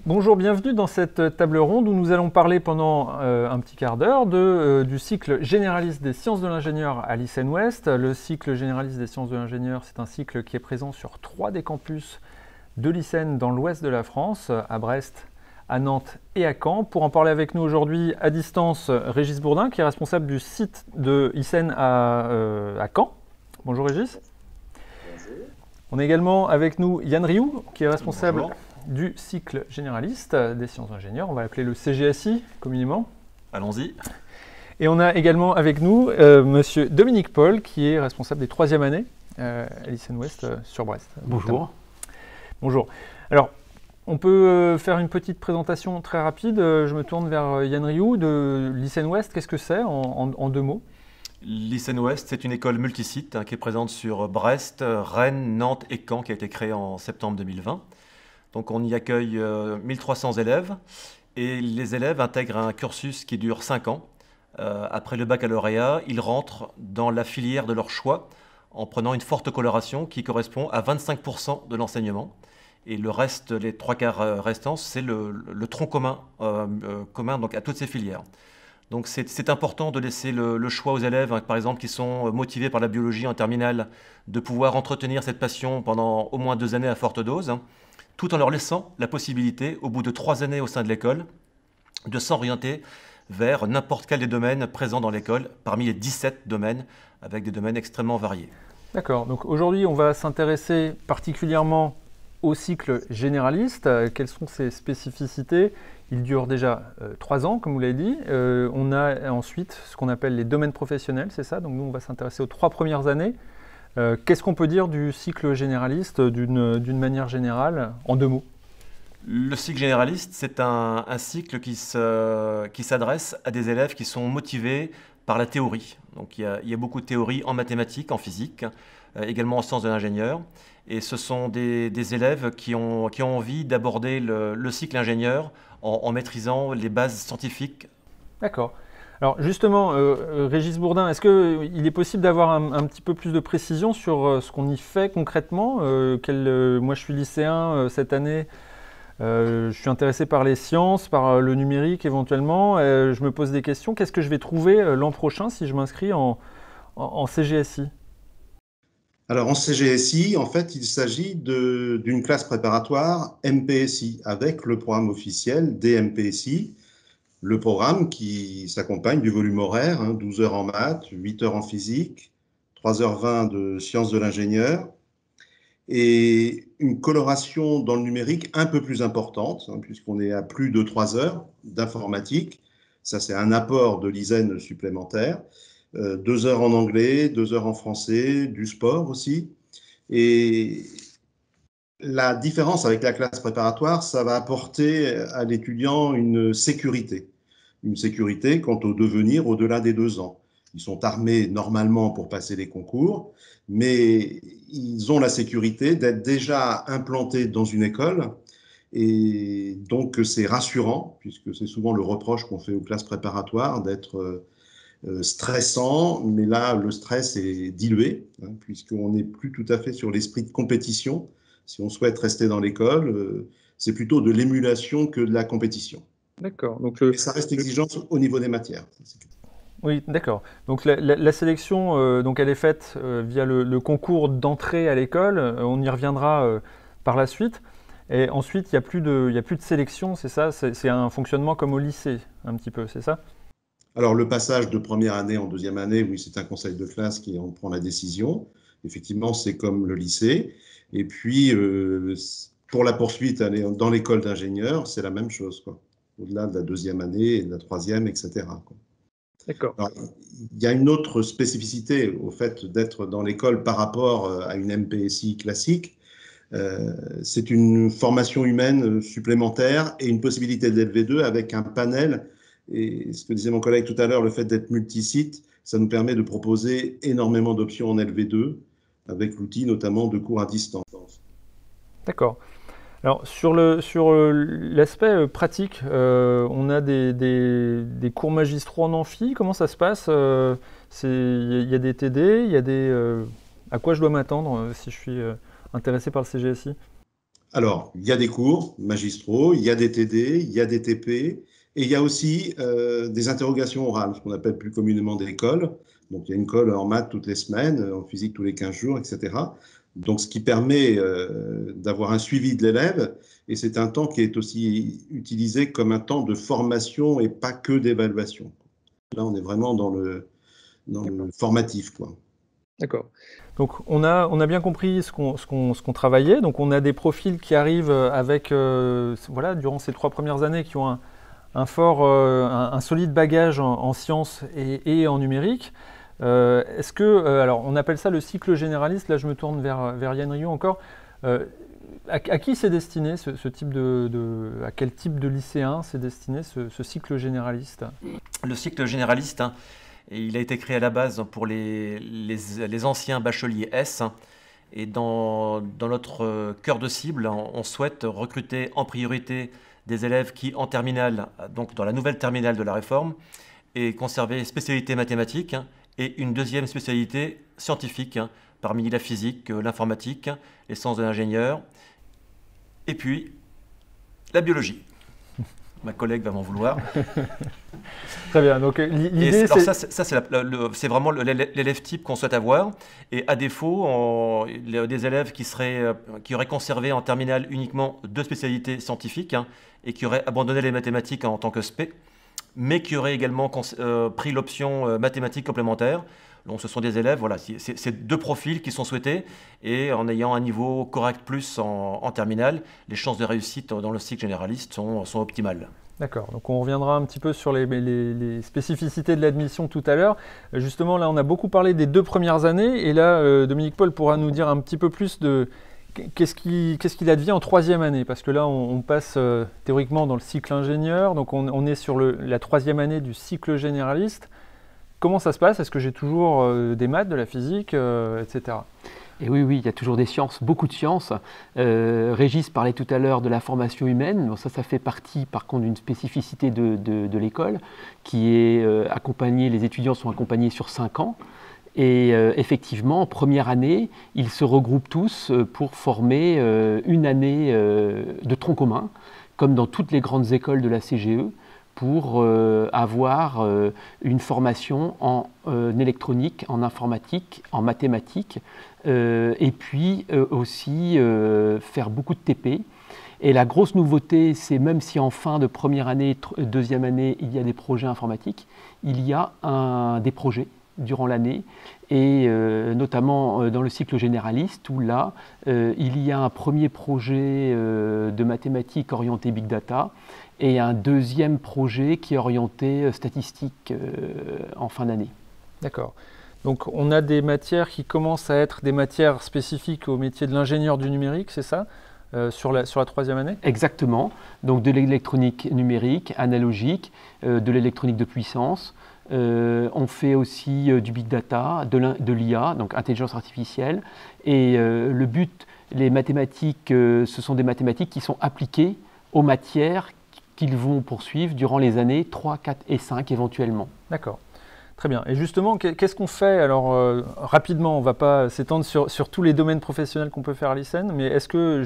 Bonjour, bienvenue dans cette table ronde où nous allons parler pendant un petit quart d'heure du cycle généraliste des sciences de l'ingénieur à l'ICN Ouest. Le cycle généraliste des sciences de l'ingénieur, c'est un cycle qui est présent sur 3 des campus de l'ICN dans l'ouest de la France, à Brest, à Nantes et à Caen. Pour en parler avec nous aujourd'hui à distance, Régis Bourdin, qui est responsable du site de l'ICN à Caen. Bonjour Régis. Bonjour. On a également avec nous Yann Rioux, qui est responsable Bonjour. Du cycle généraliste des sciences d'ingénieurs, on va l'appeler le CGSI communément. Allons-y. Et on a également avec nous monsieur Dominique Paul, qui est responsable des 3e années à l'ICN Ouest sur Brest. Bonjour. Bonjour. Alors, on peut faire une petite présentation très rapide. Je me tourne vers Yann Rioux de l'ICN Ouest. Qu'est-ce que c'est en 2 mots? L'ICN Ouest, c'est une école multisite qui est présente sur Brest, Rennes, Nantes et Caen, qui a été créée en septembre 2020. Donc on y accueille 1300 élèves et les élèves intègrent un cursus qui dure 5 ans. Après le baccalauréat, ils rentrent dans la filière de leur choix en prenant une forte coloration qui correspond à 25% de l'enseignement. Et le reste, les 3/4 restants, c'est le tronc commun, commun donc à toutes ces filières. Donc c'est important de laisser le choix aux élèves, par exemple, qui sont motivés par la biologie en terminale, de pouvoir entretenir cette passion pendant au moins 2 années à forte dose, tout en leur laissant la possibilité, au bout de 3 années au sein de l'école, de s'orienter vers n'importe quel des domaines présents dans l'école, parmi les 17 domaines, avec des domaines extrêmement variés. D'accord, donc aujourd'hui on va s'intéresser particulièrement au cycle généraliste. Quelles sont ses spécificités? Il dure déjà 3 ans, comme vous l'avez dit. On a ensuite ce qu'on appelle les domaines professionnels, c'est ça? Donc nous on va s'intéresser aux 3 premières années. Qu'est-ce qu'on peut dire du cycle généraliste d'une manière générale, en 2 mots? Le cycle généraliste, c'est un cycle qui s'adresse à des élèves qui sont motivés par la théorie. Donc il y a beaucoup de théorie en mathématiques, en physique, également en sciences de l'ingénieur. Et ce sont des élèves qui ont envie d'aborder le cycle ingénieur en maîtrisant les bases scientifiques. D'accord. Alors justement, Régis Bourdin, est-ce qu'il est possible d'avoir un petit peu plus de précision sur ce qu'on y fait concrètement? Moi je suis lycéen cette année, je suis intéressé par les sciences, par le numérique éventuellement. Je me pose des questions. Qu'est-ce que je vais trouver l'an prochain si je m'inscris en CGSI? Alors en CGSI, en fait, il s'agit d'une classe préparatoire MPSI avec le programme officiel DMPSI, le programme qui s'accompagne du volume horaire, 12 heures en maths, 8 heures en physique, 3h20 de sciences de l'ingénieur et une coloration dans le numérique un peu plus importante, puisqu'on est à plus de 3 heures d'informatique. Ça, c'est un apport de l'ISEN supplémentaire. 2 heures en anglais, 2 heures en français, du sport aussi. Et la différence avec la classe préparatoire, ça va apporter à l'étudiant une sécurité quant au devenir au-delà des 2 ans. Ils sont armés normalement pour passer les concours, mais ils ont la sécurité d'être déjà implantés dans une école. Et donc, c'est rassurant, puisque c'est souvent le reproche qu'on fait aux classes préparatoires d'être stressant, mais là, le stress est dilué, puisqu'on n'est plus tout à fait sur l'esprit de compétition. Si on souhaite rester dans l'école, c'est plutôt de l'émulation que de la compétition. D'accord. Donc Et ça reste exigeant au niveau des matières. oui, d'accord. Donc la sélection, donc elle est faite via le concours d'entrée à l'école. On y reviendra par la suite. Et ensuite, il n'y a plus de sélection, c'est ça? C'est un fonctionnement comme au lycée, un petit peu, c'est ça? Alors, le passage de première année en 2e année, oui, c'est un conseil de classe qui en prend la décision. Effectivement, c'est comme le lycée. Et puis, pour la poursuite, aller dans l'école d'ingénieur, c'est la même chose, quoi. Au-delà de la 2e année et de la 3e, etc., quoi. D'accord. Alors, il y a une autre spécificité au fait d'être dans l'école par rapport à une MPSI classique. C'est une formation humaine supplémentaire et une possibilité de LV2 avec un panel. Et ce que disait mon collègue tout à l'heure, le fait d'être multisite, ça nous permet de proposer énormément d'options en LV2 avec l'outil notamment de cours à distance. D'accord. Alors sur l'aspect pratique, on a des cours magistraux en amphi. Comment ça se passe? Il y a des TD, il y a à quoi je dois m'attendre si je suis intéressé par le CGSI? Alors, il y a des cours magistraux, il y a des TD, il y a des TP, et il y a aussi des interrogations orales, ce qu'on appelle plus communément des cols. Donc, il y a une colle en maths toutes les semaines, en physique tous les 15 jours, etc. Donc, ce qui permet d'avoir un suivi de l'élève, et c'est un temps qui est aussi utilisé comme un temps de formation et pas que d'évaluation. Là, on est vraiment dans le formatif, quoi. D'accord. Donc on a bien compris ce qu'on travaillait. Donc on a des profils qui arrivent avec, voilà, durant ces 3 premières années, qui ont un solide bagage en sciences et en numérique. Est-ce que, alors on appelle ça le cycle généraliste, là je me tourne vers Yann Rioux encore. À qui c'est destiné ce type à quel type de lycéen c'est destiné ce cycle généraliste? Le cycle généraliste, hein, et il a été créé à la base pour les anciens bacheliers S. Et dans notre cœur de cible, on souhaite recruter en priorité des élèves qui, en terminale, donc dans la nouvelle terminale de la réforme, aient conservé spécialité mathématiques et une deuxième spécialité scientifique, parmi la physique, l'informatique, les sciences de l'ingénieur, et puis la biologie. Ma collègue va m'en vouloir. Très bien. Donc l'idée, c'est vraiment l'élève type qu'on souhaite avoir. Et à défaut, des élèves qui auraient conservé en terminale uniquement 2 spécialités scientifiques et qui auraient abandonné les mathématiques en tant que spé, mais qui auraient également pris l'option mathématiques complémentaires. Donc ce sont des élèves, voilà, c'est 2 profils qui sont souhaités, et en ayant un niveau correct plus en terminale, les chances de réussite dans le cycle généraliste sont optimales. D'accord, donc on reviendra un petit peu sur les spécificités de l'admission tout à l'heure. Justement, là on a beaucoup parlé des 2 premières années, et là Dominique Paul pourra nous dire un petit peu plus de qu'est-ce qu'il advient en 3e année, parce que là on passe théoriquement dans le cycle ingénieur, donc on est sur la 3e année du cycle généraliste. Comment ça se passe? Est-ce que j'ai toujours des maths, de la physique, etc. Et oui, il y a toujours des sciences, beaucoup de sciences. Régis parlait tout à l'heure de la formation humaine. Bon, ça fait partie, par contre, d'une spécificité de l'école qui est accompagnée, les étudiants sont accompagnés sur 5 ans. Et effectivement, en première année, ils se regroupent tous pour former une année de tronc commun, comme dans toutes les grandes écoles de la CGE, pour avoir une formation en électronique, en informatique, en mathématiques, et puis aussi faire beaucoup de TP. Et la grosse nouveauté, c'est même si en fin de première année, 2e année, il y a des projets informatiques, il y a des projets durant l'année, et notamment dans le cycle généraliste, où là, il y a un premier projet de mathématiques orienté Big Data, et un 2e projet qui est orienté statistique en fin d'année. D'accord. Donc on a des matières qui commencent à être des matières spécifiques au métier de l'ingénieur du numérique, c'est ça, sur la 3e année? Exactement. Donc de l'électronique numérique, analogique, de l'électronique de puissance. On fait aussi du big data, de l'IA, donc intelligence artificielle. Et le but, les mathématiques, ce sont des mathématiques qui sont appliquées aux matières qu'ils vont poursuivre durant les années 3, 4 et 5 éventuellement. D'accord. Très bien. Et justement, qu'est-ce qu'on fait? Alors, rapidement, on ne va pas s'étendre sur tous les domaines professionnels qu'on peut faire à l'ISEN, mais est-ce que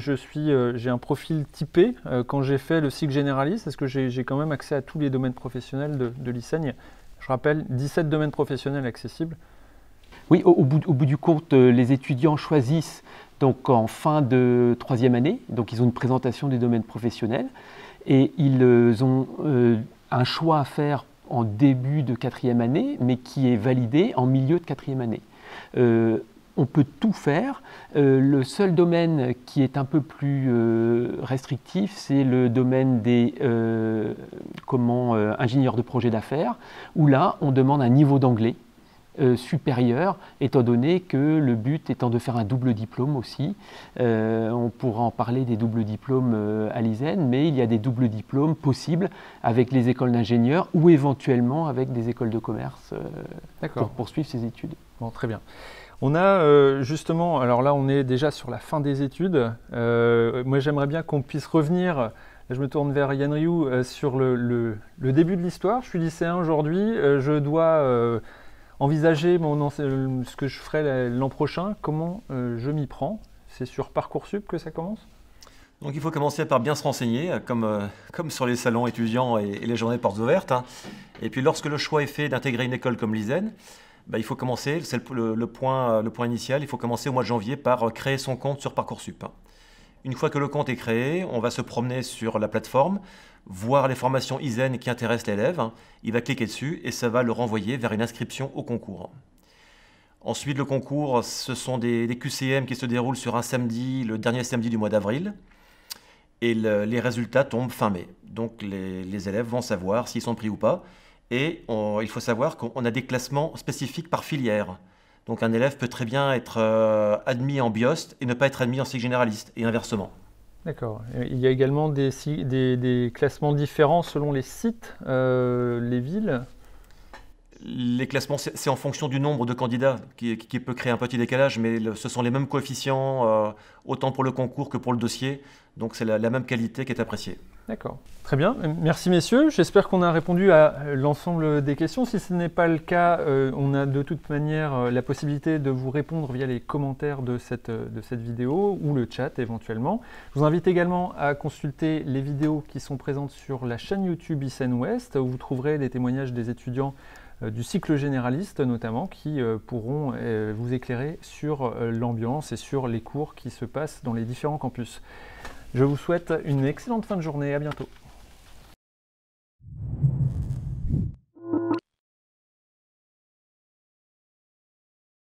j'ai un profil typé quand j'ai fait le cycle généraliste? Est-ce que j'ai quand même accès à tous les domaines professionnels de l'ISEN? Je rappelle, 17 domaines professionnels accessibles. Oui, au bout du compte, les étudiants choisissent donc en fin de 3e année, donc ils ont une présentation des domaines professionnels, et ils ont un choix à faire en début de 4e année, mais qui est validé en milieu de 4e année. On peut tout faire. Le seul domaine qui est un peu plus restrictif, c'est le domaine des ingénieurs de projet d'affaires, où là, on demande un niveau d'anglais supérieur, étant donné que le but étant de faire un double diplôme aussi. On pourra en parler des doubles diplômes à l'ISEN, mais il y a des doubles diplômes possibles avec les écoles d'ingénieurs ou éventuellement avec des écoles de commerce pour poursuivre ses études. Bon, très bien. On a justement, alors là on est déjà sur la fin des études, moi j'aimerais bien qu'on puisse revenir, là, je me tourne vers Yann Rioux, sur le début de l'histoire. Je suis lycéen aujourd'hui, je dois envisager ce que je ferai l'an prochain. Comment je m'y prends? C'est sur Parcoursup que ça commence? Donc il faut commencer par bien se renseigner, comme sur les salons étudiants et les journées portes ouvertes, hein. Et puis lorsque le choix est fait d'intégrer une école comme l'ISEN, il faut commencer, c'est le point initial, il faut commencer au mois de janvier par créer son compte sur Parcoursup. Une fois que le compte est créé, on va se promener sur la plateforme, voir les formations ISEN qui intéressent l'élève, hein. Il va cliquer dessus et ça va le renvoyer vers une inscription au concours. Ensuite, le concours, ce sont des QCM qui se déroulent sur un samedi, le dernier samedi du mois d'avril. Et les résultats tombent fin mai. Donc les élèves vont savoir s'ils sont pris ou pas. Et il faut savoir qu'on a des classements spécifiques par filière. Donc un élève peut très bien être admis en BIOST et ne pas être admis en cycle généraliste, et inversement. D'accord. Il y a également des classements différents selon les sites, les villes. Les classements, c'est en fonction du nombre de candidats qui peut créer un petit décalage, mais ce sont les mêmes coefficients, autant pour le concours que pour le dossier. Donc c'est la même qualité qui est appréciée. D'accord. Très bien. Merci messieurs. J'espère qu'on a répondu à l'ensemble des questions. Si ce n'est pas le cas, on a de toute manière la possibilité de vous répondre via les commentaires de cette vidéo ou le chat éventuellement. Je vous invite également à consulter les vidéos qui sont présentes sur la chaîne YouTube ISEN Ouest, où vous trouverez des témoignages des étudiants du cycle généraliste notamment, qui pourront vous éclairer sur l'ambiance et sur les cours qui se passent dans les différents campus. Je vous souhaite une excellente fin de journée, à bientôt.